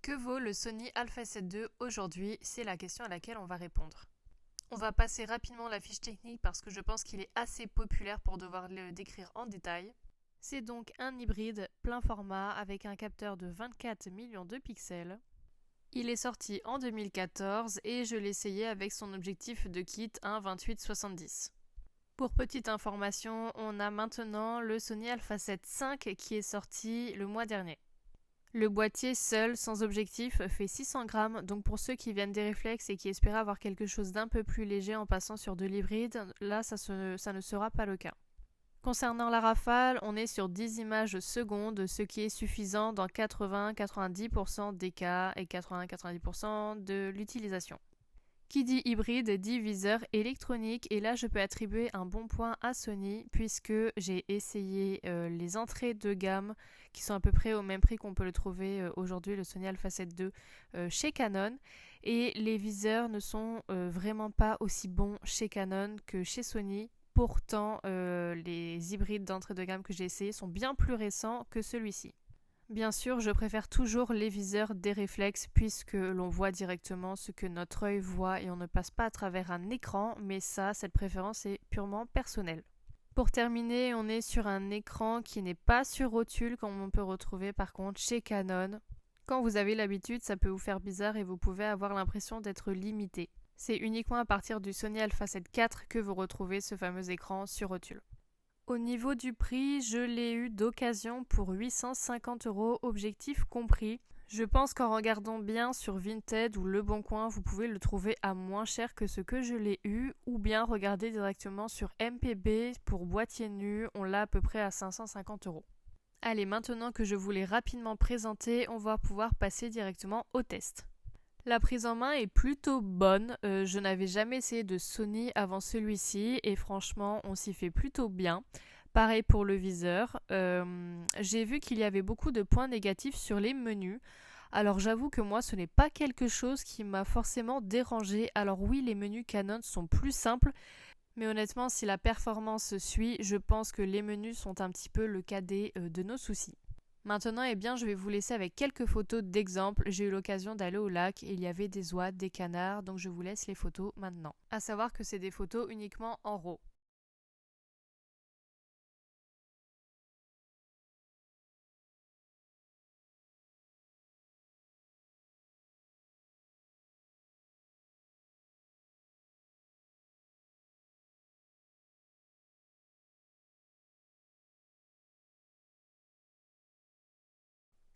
Que vaut le Sony Alpha 7 II aujourd'hui? C'est la question à laquelle on va répondre. On va passer rapidement la fiche technique parce que je pense qu'il est assez populaire pour devoir le décrire en détail. C'est donc un hybride plein format avec un capteur de 24 millions de pixels. Il est sorti en 2014 et je l'ai essayé avec son objectif de kit 1.28-70. Pour petite information, on a maintenant le Sony Alpha 7 V qui est sorti le mois dernier. Le boîtier seul, sans objectif, fait 600 grammes, donc pour ceux qui viennent des réflexes et qui espéraient avoir quelque chose d'un peu plus léger en passant sur de l'hybride, là ça ne sera pas le cas. Concernant la rafale, on est sur 10 images secondes, ce qui est suffisant dans 80-90% des cas et 80-90% de l'utilisation. Qui dit hybride dit viseur électronique et là je peux attribuer un bon point à Sony puisque j'ai essayé les entrées de gamme qui sont à peu près au même prix qu'on peut le trouver aujourd'hui, le Sony Alpha 7 II chez Canon, et les viseurs ne sont vraiment pas aussi bons chez Canon que chez Sony. Pourtant les hybrides d'entrée de gamme que j'ai essayés sont bien plus récents que celui-ci. Bien sûr, je préfère toujours les viseurs des réflexes puisque l'on voit directement ce que notre œil voit et on ne passe pas à travers un écran, mais ça, cette préférence est purement personnelle. Pour terminer, on est sur un écran qui n'est pas sur rotule comme on peut retrouver par contre chez Canon. Quand vous avez l'habitude, ça peut vous faire bizarre et vous pouvez avoir l'impression d'être limité. C'est uniquement à partir du Sony Alpha 7 IV que vous retrouvez ce fameux écran sur rotule. Au niveau du prix, je l'ai eu d'occasion pour 850 €, objectif compris. Je pense qu'en regardant bien sur Vinted ou Le Bon Coin, vous pouvez le trouver à moins cher que ce que je l'ai eu, ou bien regarder directement sur MPB pour boîtier nu, on l'a à peu près à 550 €. Allez, maintenant que je vous l'ai rapidement présenté, on va pouvoir passer directement au test. La prise en main est plutôt bonne, je n'avais jamais essayé de Sony avant celui-ci et franchement on s'y fait plutôt bien. Pareil pour le viseur, j'ai vu qu'il y avait beaucoup de points négatifs sur les menus. Alors j'avoue que moi ce n'est pas quelque chose qui m'a forcément dérangé. Alors oui, les menus Canon sont plus simples, mais honnêtement si la performance suit, je pense que les menus sont un petit peu le cadet de nos soucis. Maintenant, je vais vous laisser avec quelques photos d'exemple. J'ai eu l'occasion d'aller au lac et il y avait des oies, des canards, donc je vous laisse les photos maintenant. À savoir que c'est des photos uniquement en RAW.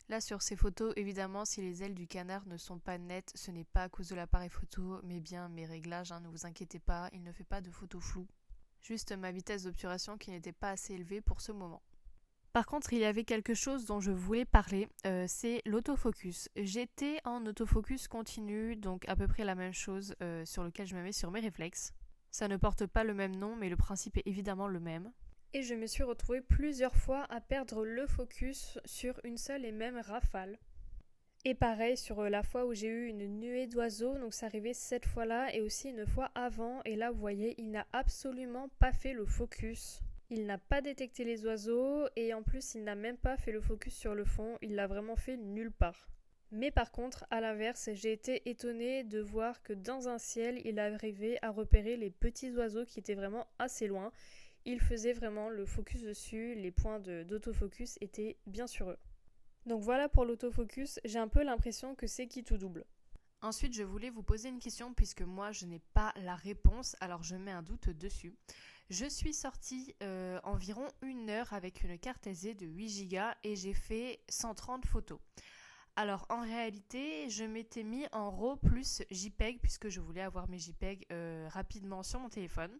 Là sur ces photos, évidemment, si les ailes du canard ne sont pas nettes, ce n'est pas à cause de l'appareil photo, mais bien mes réglages, ne vous inquiétez pas, il ne fait pas de photos floues. Juste ma vitesse d'obturation qui n'était pas assez élevée pour ce moment. Par contre, il y avait quelque chose dont je voulais parler, c'est l'autofocus. J'étais en autofocus continu, donc à peu près la même chose sur lequel je me mets sur mes réflexes. Ça ne porte pas le même nom, mais le principe est évidemment le même. Et je me suis retrouvée plusieurs fois à perdre le focus sur une seule et même rafale. Et pareil sur la fois où j'ai eu une nuée d'oiseaux, donc ça arrivait cette fois-là et aussi une fois avant. Et là, vous voyez, il n'a absolument pas fait le focus. Il n'a pas détecté les oiseaux et en plus, il n'a même pas fait le focus sur le fond. Il l'a vraiment fait nulle part. Mais par contre, à l'inverse, j'ai été étonnée de voir que dans un ciel, il arrivait à repérer les petits oiseaux qui étaient vraiment assez loin. Il faisait vraiment le focus dessus, les points d'autofocus étaient bien sur eux. Donc voilà pour l'autofocus, j'ai un peu l'impression que c'est qui tout double. Ensuite, je voulais vous poser une question puisque moi je n'ai pas la réponse, alors je mets un doute dessus. Je suis sortie environ 1 heure avec une carte SD de 8 Go et j'ai fait 130 photos. Alors en réalité, je m'étais mis en RAW plus JPEG puisque je voulais avoir mes JPEG rapidement sur mon téléphone.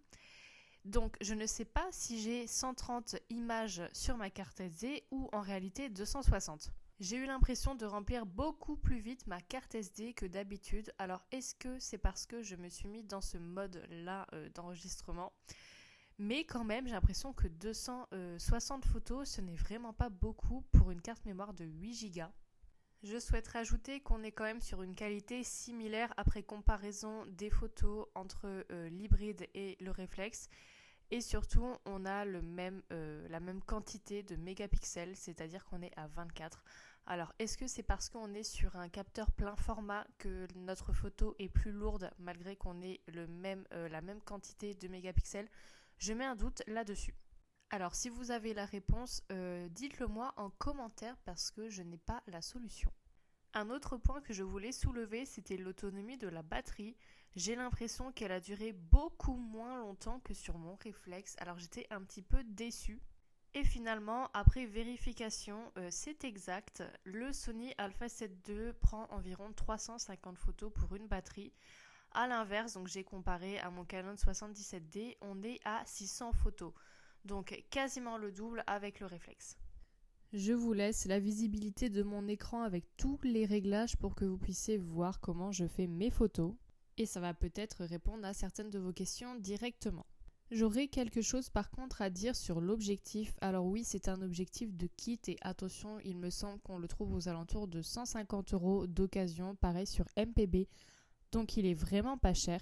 Donc je ne sais pas si j'ai 130 images sur ma carte SD ou en réalité 260. J'ai eu l'impression de remplir beaucoup plus vite ma carte SD que d'habitude. Alors est-ce que c'est parce que je me suis mis dans ce mode-là d'enregistrement ? Mais quand même, j'ai l'impression que 260 photos, ce n'est vraiment pas beaucoup pour une carte mémoire de 8 Go. Je souhaiterais ajouter qu'on est quand même sur une qualité similaire après comparaison des photos entre l'hybride et le réflexe. Et surtout, on a la même quantité de mégapixels, c'est-à-dire qu'on est à 24. Alors, est-ce que c'est parce qu'on est sur un capteur plein format que notre photo est plus lourde malgré qu'on ait la même quantité de mégapixels? Je mets un doute là-dessus. Alors, si vous avez la réponse, dites-le moi en commentaire parce que je n'ai pas la solution. Un autre point que je voulais soulever, c'était l'autonomie de la batterie. J'ai l'impression qu'elle a duré beaucoup moins longtemps que sur mon réflexe, alors j'étais un petit peu déçue. Et finalement, après vérification, c'est exact, le Sony Alpha 7 II prend environ 350 photos pour une batterie. A l'inverse, donc j'ai comparé à mon Canon 77D, on est à 600 photos, donc quasiment le double avec le réflexe. Je vous laisse la visibilité de mon écran avec tous les réglages pour que vous puissiez voir comment je fais mes photos. Et ça va peut-être répondre à certaines de vos questions directement. J'aurais quelque chose par contre à dire sur l'objectif. Alors oui, c'est un objectif de kit et attention, il me semble qu'on le trouve aux alentours de 150 € d'occasion, pareil sur MPB. Donc il est vraiment pas cher.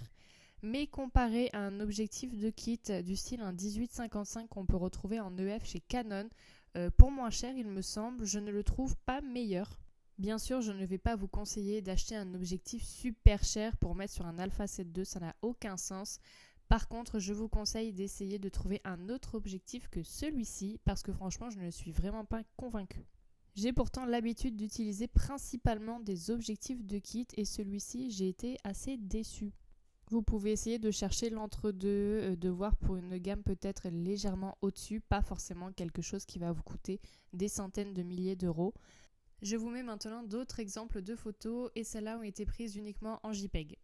Mais comparé à un objectif de kit du style un 18-55 qu'on peut retrouver en EF chez Canon, pour moins cher il me semble, je ne le trouve pas meilleur. Bien sûr, je ne vais pas vous conseiller d'acheter un objectif super cher pour mettre sur un Alpha 7 II, ça n'a aucun sens. Par contre, je vous conseille d'essayer de trouver un autre objectif que celui-ci parce que franchement, je ne suis vraiment pas convaincue. J'ai pourtant l'habitude d'utiliser principalement des objectifs de kit et celui-ci, j'ai été assez déçue. Vous pouvez essayer de chercher l'entre-deux, de voir pour une gamme peut-être légèrement au-dessus, pas forcément quelque chose qui va vous coûter des centaines de milliers d'euros. Je vous mets maintenant d'autres exemples de photos et celles-là ont été prises uniquement en JPEG.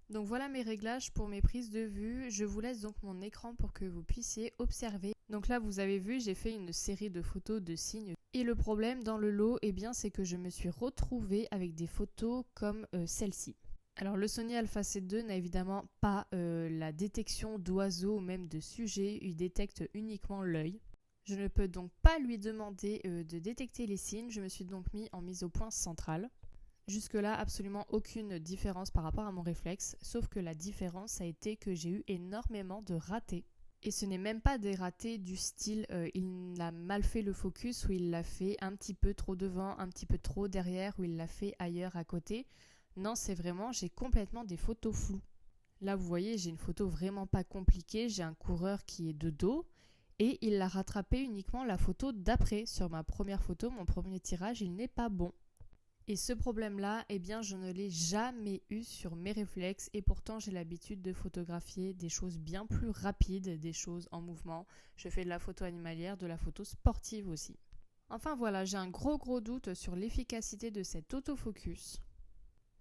Donc voilà mes réglages pour mes prises de vue. Je vous laisse donc mon écran pour que vous puissiez observer. Donc là vous avez vu, j'ai fait une série de photos de signes. Et le problème dans le lot, c'est que je me suis retrouvée avec des photos comme celle-ci. Alors le Sony Alpha 7 II n'a évidemment pas la détection d'oiseaux ou même de sujets, il détecte uniquement l'œil. Je ne peux donc pas lui demander de détecter les signes, je me suis donc mis en mise au point centrale. Jusque-là, absolument aucune différence par rapport à mon réflexe, sauf que la différence a été que j'ai eu énormément de ratés. Et ce n'est même pas des ratés du style il a mal fait le focus ou il l'a fait un petit peu trop devant, un petit peu trop derrière ou il l'a fait ailleurs à côté. Non, c'est vraiment, j'ai complètement des photos floues. Là, vous voyez, j'ai une photo vraiment pas compliquée, j'ai un coureur qui est de dos et il a rattrapé uniquement la photo d'après. Sur ma première photo, mon premier tirage, il n'est pas bon. Et ce problème-là, je ne l'ai jamais eu sur mes réflexes et pourtant j'ai l'habitude de photographier des choses bien plus rapides, des choses en mouvement. Je fais de la photo animalière, de la photo sportive aussi. Enfin voilà, j'ai un gros doute sur l'efficacité de cet autofocus.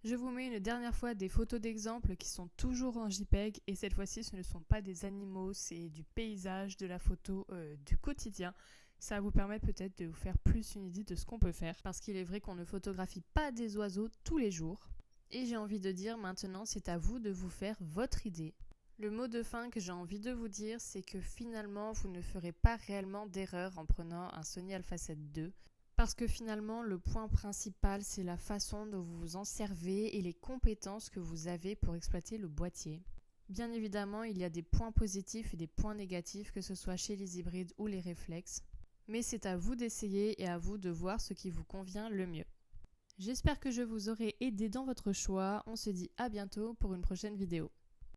Je vous mets une dernière fois des photos d'exemple qui sont toujours en JPEG et cette fois-ci ce ne sont pas des animaux, c'est du paysage, de la photo du quotidien. Ça va vous permettre peut-être de vous faire plus une idée de ce qu'on peut faire parce qu'il est vrai qu'on ne photographie pas des oiseaux tous les jours. Et j'ai envie de dire maintenant c'est à vous de vous faire votre idée. Le mot de fin que j'ai envie de vous dire c'est que finalement vous ne ferez pas réellement d'erreur en prenant un Sony Alpha 7 II. Parce que finalement, le point principal, c'est la façon dont vous vous en servez et les compétences que vous avez pour exploiter le boîtier. Bien évidemment, il y a des points positifs et des points négatifs, que ce soit chez les hybrides ou les réflexes. Mais c'est à vous d'essayer et à vous de voir ce qui vous convient le mieux. J'espère que je vous aurai aidé dans votre choix. On se dit à bientôt pour une prochaine vidéo.